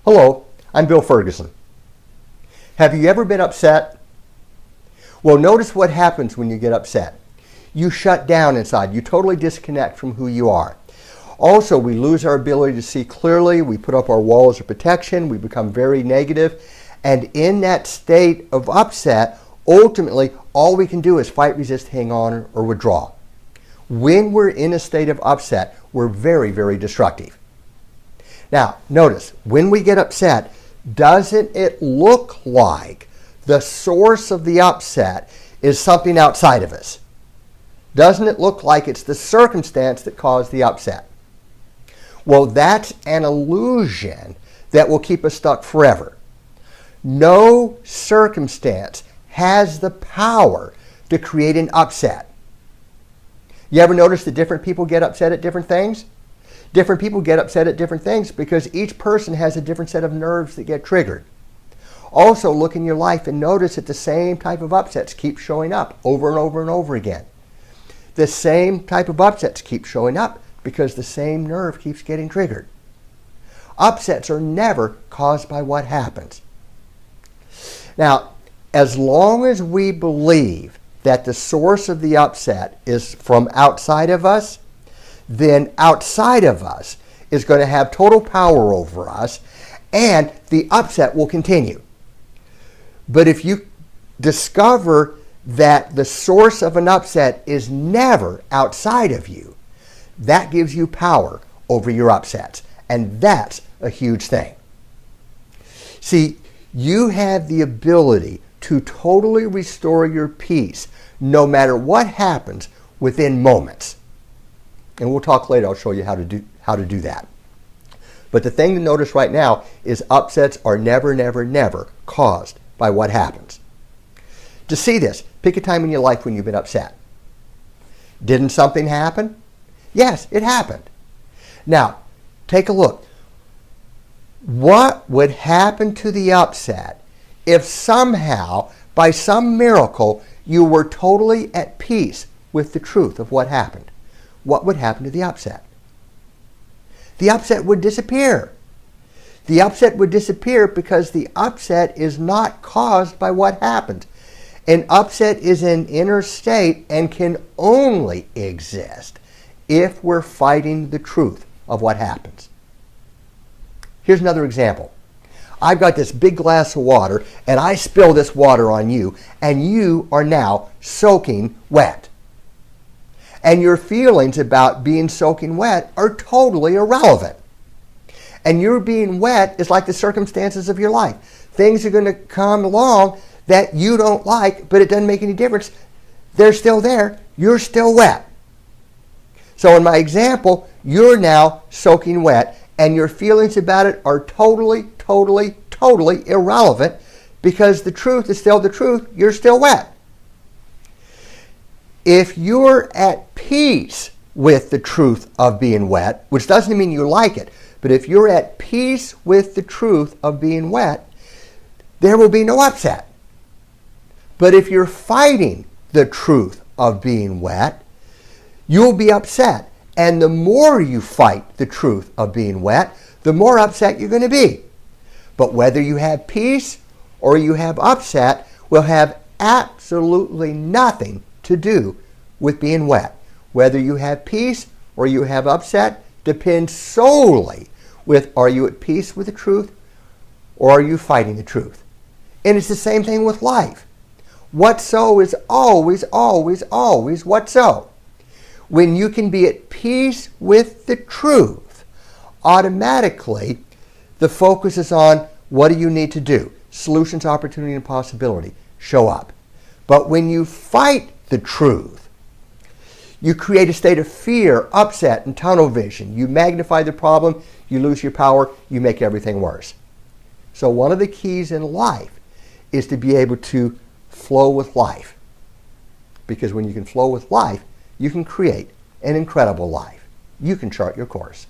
Hello, I'm Bill Ferguson. Have you ever been upset? Well, notice what happens when you get upset. You shut down inside. You totally disconnect from who you are. Also, we lose our ability to see clearly. We put up our walls of protection. We become very negative. And in that state of upset, ultimately, all we can do is fight, resist, hang on, or withdraw. When we're in a state of upset, we're very, very destructive. Now, notice, when we get upset, doesn't it look like the source of the upset is something outside of us? Doesn't it look like it's the circumstance that caused the upset? Well, that's an illusion that will keep us stuck forever. No circumstance has the power to create an upset. You ever notice that different people get upset at different things? Different people get upset at different things because each person has a different set of nerves that get triggered. Also, look in your life and notice that the same type of upsets keep showing up over and over and over again. The same type of upsets keep showing up because the same nerve keeps getting triggered. Upsets are never caused by what happens. Now, as long as we believe that the source of the upset is from outside of us, then outside of us is going to have total power over us, and the upset will continue. But if you discover that the source of an upset is never outside of you, that gives you power over your upsets, and that's a huge thing. See, you have the ability to totally restore your peace no matter what happens within moments. And we'll talk later. I'll show you how to do that. But the thing to notice right now is upsets are never, never, never caused by what happens. To see this, pick a time in your life when you've been upset. Didn't something happen? Yes, it happened. Now, take a look. What would happen to the upset if somehow, by some miracle, you were totally at peace with the truth of what happened? What would happen to the upset? The upset would disappear. The upset would disappear because the upset is not caused by what happened. An upset is an inner state and can only exist if we're fighting the truth of what happens. Here's another example. I've got this big glass of water and I spill this water on you and you are now soaking wet. And your feelings about being soaking wet are totally irrelevant. And your being wet is like the circumstances of your life. Things are going to come along that you don't like, but it doesn't make any difference. They're still there. You're still wet. So in my example, you're now soaking wet, and your feelings about it are totally, totally, totally irrelevant because the truth is still the truth. You're still wet. If you're at peace with the truth of being wet, which doesn't mean you like it, but if you're at peace with the truth of being wet, there will be no upset. But if you're fighting the truth of being wet, you'll be upset. And the more you fight the truth of being wet, the more upset you're going to be. But whether you have peace or you have upset will have absolutely nothing to do with being wet. Whether you have peace or you have upset depends solely with are you at peace with the truth or are you fighting the truth. And it's the same thing with life. What so is always, always, always what so. When you can be at peace with the truth, automatically the focus is on what do you need to do. Solutions, opportunity, and possibility show up. But when you fight the truth, you create a state of fear, upset, and tunnel vision. You magnify the problem, you lose your power, you make everything worse. So one of the keys in life is to be able to flow with life. Because when you can flow with life, you can create an incredible life. You can chart your course.